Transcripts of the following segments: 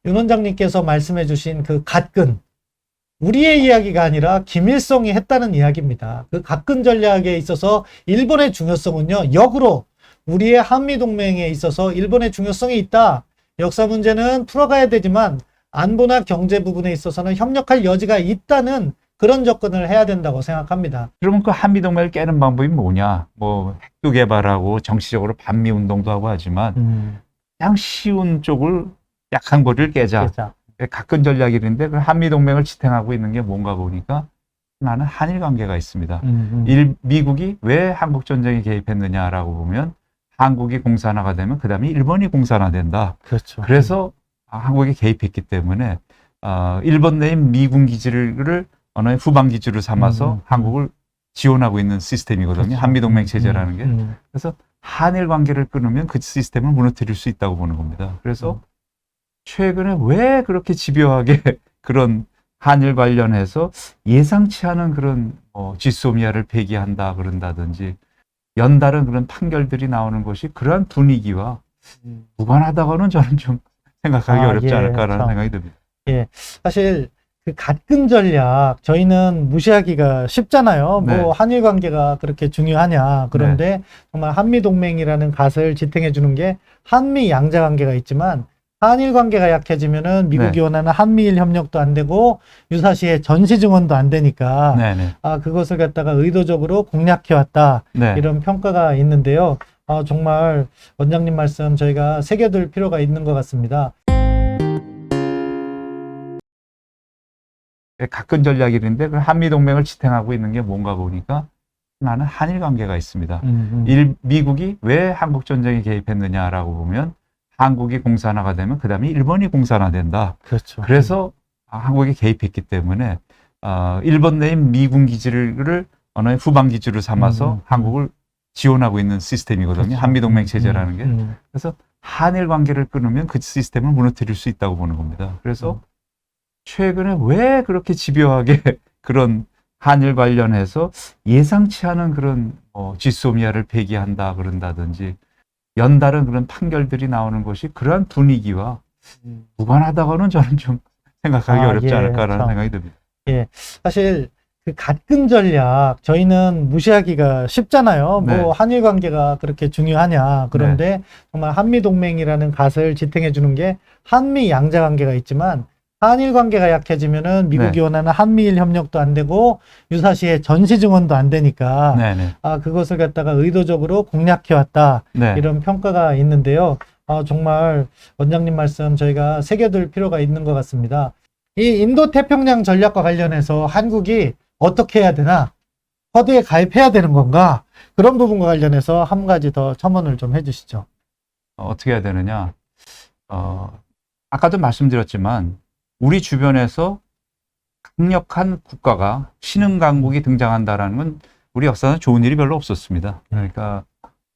윤 원장님께서 말씀해 주신 그 갓근, 우리의 이야기가 아니라 김일성이 했다는 이야기입니다. 그 갓근 전략에 있어서 일본의 중요성은요, 역으로 우리의 한미동맹에 있어서 일본의 중요성이 있다. 역사 문제는 풀어가야 되지만 안보나 경제 부분에 있어서는 협력할 여지가 있다는 그런 접근을 해야 된다고 생각합니다. 그러면 그 한미동맹을 깨는 방법이 뭐냐? 뭐 핵도 개발하고 정치적으로 반미 운동도 하고 하지만 그냥 쉬운 쪽을 약한 고리를 깨자. 가끔 전략인데 그 한미동맹을 지탱하고 있는 게 뭔가 보니까 나는 한일 관계가 있습니다. 미국이 왜 한국 전쟁에 개입했느냐라고 보면 한국이 공산화가 되면 그 다음에 일본이 공산화된다. 그렇죠. 그래서 한국이 개입했기 때문에 일본 내 미군 기지를 언어의 후방 기지로 삼아서 한국을 지원하고 있는 시스템이거든요. 그렇죠. 한미동맹 체제라는 게. 그래서 한일 관계를 끊으면 그 시스템을 무너뜨릴 수 있다고 보는 겁니다. 그래서 최근에 왜 그렇게 집요하게 그런 한일 관련해서 예상치 않은 그런 지소미아를 폐기한다 그런다든지 연달은 그런 판결들이 나오는 것이 그러한 분위기와 무관하다고는 저는 좀 생각하기 어렵지 않을까라는 그렇죠. 생각이 듭니다. 예, 사실 그 갓근 전략 저희는 무시하기가 쉽잖아요. 네. 뭐 한일 관계가 그렇게 중요하냐. 그런데 정말 한미 동맹이라는 갓을 지탱해 주는 게 한미 양자 관계가 있지만 한일 관계가 약해지면은 미국이 네. 원하는 한미일 협력도 안 되고 유사시에 전시 증원도 안 되니까 네네. 그것을 갖다가 의도적으로 공략해 왔다. 네. 이런 평가가 있는데요. 정말 원장님 말씀 저희가 새겨둘 필요가 있는 것 같습니다. 가끔 전략인데 그 한미동맹을 지탱하고 있는 게 뭔가 보니까 나는 한일 관계가 있습니다. 미국이 왜 한국 전쟁에 개입했느냐라고 보면 한국이 공산화가 되면 그 다음에 일본이 공산화된다. 그렇죠. 그래서 한국이 개입했기 때문에 일본 내 미군 기지를 언어의 후방 기지로 삼아서 한국을 지원하고 있는 시스템이거든요. 그렇죠. 한미동맹 체제라는 게. 그래서 한일 관계를 끊으면 그 시스템을 무너뜨릴 수 있다고 보는 겁니다. 그래서 최근에 왜 그렇게 집요하게 그런 한일 관련해서 예상치 않은 그런 지소미아를 폐기한다 그런다든지 연달은 그런 판결들이 나오는 것이 그러한 분위기와 무관하다고는 저는 좀 생각하기 어렵지 않을까라는 그렇죠. 생각이 듭니다. 예, 사실 그 갓근 전략 저희는 무시하기가 쉽잖아요. 네. 뭐 한일 관계가 그렇게 중요하냐. 그런데 정말 한미 동맹이라는 갓을 지탱해 주는 게 한미 양자 관계가 있지만 한일 관계가 약해지면은 미국이 원하는 한미일 협력도 안 되고 유사시에 전시 증원도 안 되니까 네네. 그것을 갖다가 의도적으로 공략해 왔다. 네. 이런 평가가 있는데요. 정말 원장님 말씀 저희가 새겨둘 필요가 있는 것 같습니다. 이 인도태평양 전략과 관련해서 한국이 어떻게 해야 되나? 쿼드에 가입해야 되는 건가? 그런 부분과 관련해서 한 가지 더 첨언을 좀 해주시죠. 어떻게 해야 되느냐? 아까도 말씀드렸지만 우리 주변에서 강력한 국가가 신흥 강국이 등장한다라는 건 우리 역사는 좋은 일이 별로 없었습니다. 그러니까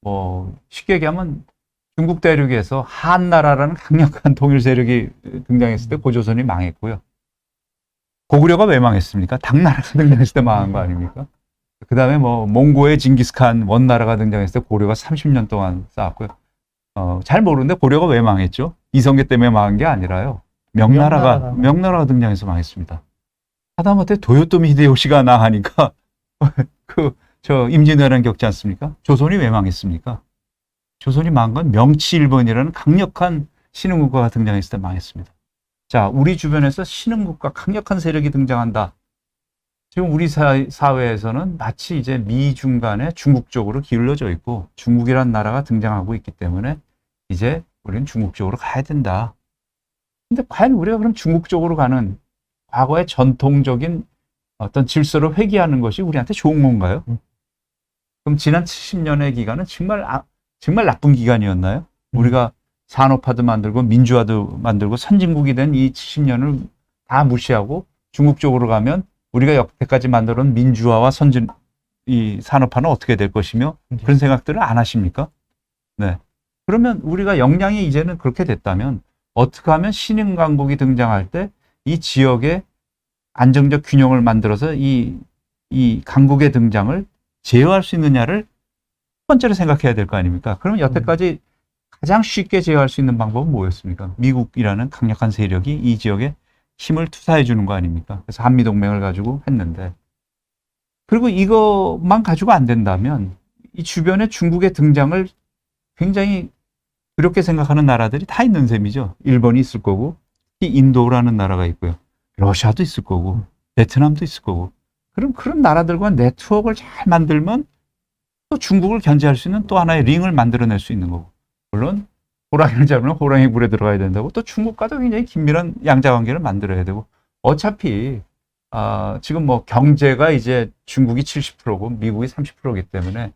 뭐 쉽게 얘기하면 중국 대륙에서 한나라라는 강력한 통일 세력이 등장했을 때 고조선이 망했고요. 고구려가 왜 망했습니까? 당나라가 등장했을 때 망한 거 아닙니까? 그 다음에 뭐 몽고의 징기스칸 원나라가 등장했을 때 고려가 30년 동안 쌓았고요. 잘 모르는데 고려가 왜 망했죠? 이성계 때문에 망한 게 아니라요. 명나라가 등장해서 망했습니다. 하다못해 도요토미 히데요시가 나하니까 임진왜란 겪지 않습니까? 조선이 왜 망했습니까? 조선이 망한 건 명치일본이라는 강력한 신흥국가가 등장했을 때 망했습니다. 자, 우리 주변에서 신흥국가 강력한 세력이 등장한다. 지금 우리 사회에서는 마치 이제 미중 간에 중국 쪽으로 기울어져 있고 중국이란 나라가 등장하고 있기 때문에 이제 우리는 중국 쪽으로 가야 된다. 근데 과연 우리가 그럼 중국 쪽으로 가는 과거의 전통적인 어떤 질서를 회귀하는 것이 우리한테 좋은 건가요? 그럼 지난 70년의 기간은 정말 나쁜 기간이었나요? 우리가 산업화도 만들고 민주화도 만들고 선진국이 된 이 70년을 다 무시하고 중국 쪽으로 가면 우리가 여태까지 만들어 온 민주화와 이 산업화는 어떻게 될 것이며 그런 생각들을 안 하십니까? 네. 그러면 우리가 역량이 이제는 그렇게 됐다면 어떻게 하면 신흥 강국이 등장할 때 이 지역의 안정적 균형을 만들어서 이 강국의 등장을 제어할 수 있느냐를 첫 번째로 생각해야 될 거 아닙니까? 그러면 여태까지 가장 쉽게 제어할 수 있는 방법은 뭐였습니까? 미국이라는 강력한 세력이 이 지역에 힘을 투사해 주는 거 아닙니까? 그래서 한미동맹을 가지고 했는데, 그리고 이것만 가지고 안 된다면 이 주변에 중국의 등장을 굉장히 두렵게 생각하는 나라들이 다 있는 셈이죠. 일본이 있을 거고, 인도라는 나라가 있고요. 러시아도 있을 거고, 베트남도 있을 거고. 그런 나라들과 네트워크를 잘 만들면 또 중국을 견제할 수 있는 또 하나의 링을 만들어낼 수 있는 거고. 물론 호랑이를 잡으면 호랑이 물에 들어가야 된다고, 또 중국과도 굉장히 긴밀한 양자관계를 만들어야 되고, 어차피 지금 뭐 경제가 이제 중국이 70%고 미국이 30%이기 때문에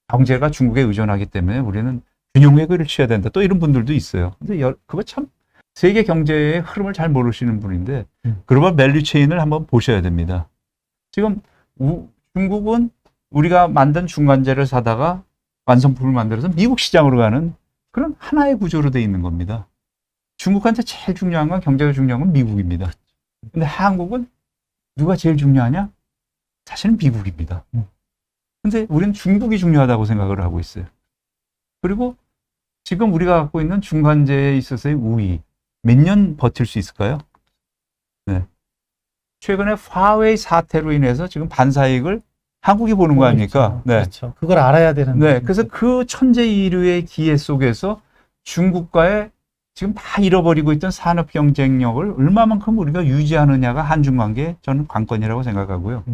경제가 중국에 의존하기 때문에 우리는 균형 외교를 취해야 된다. 또 이런 분들도 있어요. 근데 그거 참 세계 경제의 흐름을 잘 모르시는 분인데 글로벌 밸류 체인을 한번 보셔야 됩니다. 지금 중국은 우리가 만든 중간재를 사다가 완성품을 만들어서 미국 시장으로 가는 그런 하나의 구조로 돼 있는 겁니다. 중국한테 제일 중요한 건, 경제가 중요한 건 미국입니다. 근데 한국은 누가 제일 중요하냐? 사실은 미국입니다. 근데 우리는 중국이 중요하다고 생각을 하고 있어요. 그리고 지금 우리가 갖고 있는 중간재에 있어서의 우위, 몇 년 버틸 수 있을까요? 네. 최근에 화웨이 사태로 인해서 지금 반사이익을 한국이 보는 거 아닙니까? 네. 그렇죠. 그걸 알아야 되는데. 네. 그래서 그 천재인류의 기회 속에서 중국과의 지금 다 잃어버리고 있던 산업 경쟁력을 얼마만큼 우리가 유지하느냐가 한중 관계의 저는 관건이라고 생각하고요.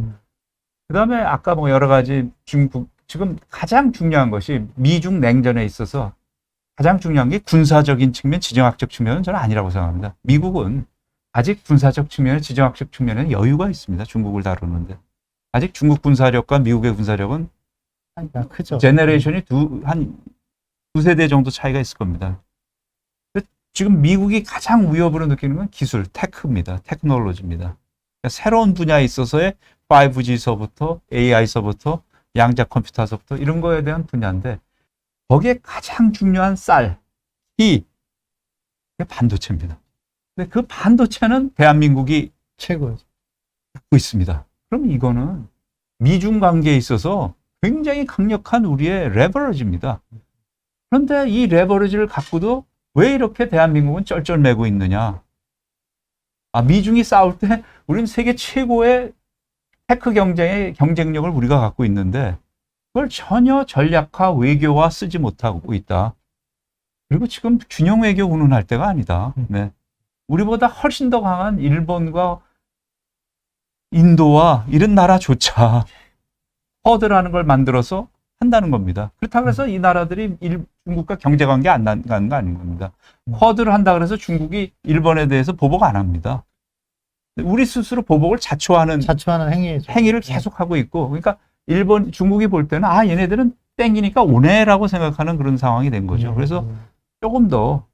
그 다음에 아까 뭐 여러 가지 지금 가장 중요한 것이 미중 냉전에 있어서 가장 중요한 게 군사적인 측면, 지정학적 측면은 저는 아니라고 생각합니다. 미국은 아직 군사적 측면, 지정학적 측면에는 여유가 있습니다. 중국을 다루는데. 아직 중국 군사력과 미국의 군사력은 크죠. 제너레이션이 한 두세 대 정도 차이가 있을 겁니다. 지금 미국이 가장 위협으로 느끼는 건 기술, 테크입니다. 테크놀로지입니다. 그러니까 새로운 분야에 있어서의 5G서부터 AI서부터 양자 컴퓨터서부터 이런 거에 대한 분야인데, 거기에 가장 중요한 그게 반도체입니다. 근데 그 반도체는 대한민국이 최고죠. 갖고 있습니다. 그럼 이거는 미중 관계에 있어서 굉장히 강력한 우리의 레버리지입니다. 그런데 이 레버리지를 갖고도 왜 이렇게 대한민국은 쩔쩔매고 있느냐? 미중이 싸울 때 우리는 세계 최고의 테크 경쟁력을 우리가 갖고 있는데 그걸 전혀 전략화 외교화 쓰지 못하고 있다. 그리고 지금 균형 외교 운운할 때가 아니다. 네. 우리보다 훨씬 더 강한 일본과 인도와 이런 나라조차 허드라는 걸 만들어서 한다는 겁니다. 그렇다고 해서 이 나라들이 중국과 경제관계 안 나가는 거 아닌 겁니다. 허드를 한다 그래서 중국이 일본에 대해서 보복 안 합니다. 우리 스스로 보복을 자초하는 행위를 계속하고 있고, 그러니까 중국이 볼 때는 얘네들은 땡기니까 오네라고 생각하는 그런 상황이 된 거죠. 그래서 조금 더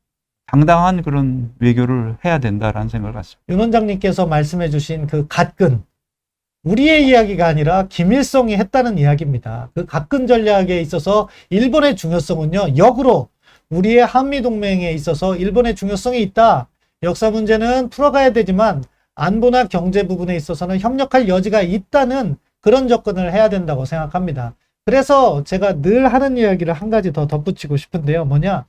당당한 그런 외교를 해야 된다라는 생각을 갖습니다. 윤 원장님께서 말씀해 주신 그 갓근, 우리의 이야기가 아니라 김일성이 했다는 이야기입니다. 그 갓근 전략에 있어서 일본의 중요성은요, 역으로 우리의 한미동맹에 있어서 일본의 중요성이 있다. 역사 문제는 풀어가야 되지만 안보나 경제 부분에 있어서는 협력할 여지가 있다는 그런 접근을 해야 된다고 생각합니다. 그래서 제가 늘 하는 이야기를 한 가지 더 덧붙이고 싶은데요. 뭐냐?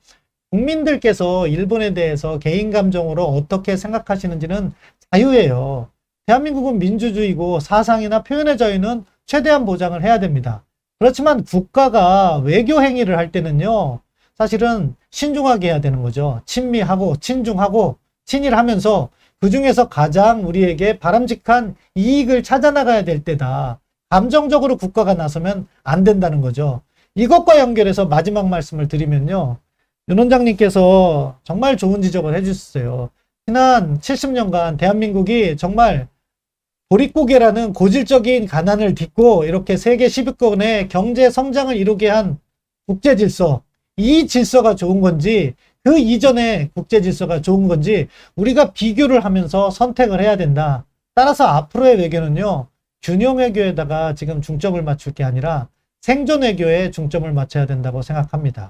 국민들께서 일본에 대해서 개인 감정으로 어떻게 생각하시는지는 자유예요. 대한민국은 민주주의고 사상이나 표현의 자유는 최대한 보장을 해야 됩니다. 그렇지만 국가가 외교 행위를 할 때는요, 사실은 신중하게 해야 되는 거죠. 친미하고 친중하고 친일하면서 그 중에서 가장 우리에게 바람직한 이익을 찾아나가야 될 때다. 감정적으로 국가가 나서면 안 된다는 거죠. 이것과 연결해서 마지막 말씀을 드리면요, 윤 원장님께서 정말 좋은 지적을 해주셨어요. 지난 70년간 대한민국이 정말 보릿고개라는 고질적인 가난을 딛고 이렇게 세계 10위권의 경제 성장을 이루게 한 국제 질서, 이 질서가 좋은 건지 그 이전의 국제 질서가 좋은 건지 우리가 비교를 하면서 선택을 해야 된다. 따라서 앞으로의 외교는요, 균형 외교에다가 지금 중점을 맞출 게 아니라 생존 외교에 중점을 맞춰야 된다고 생각합니다.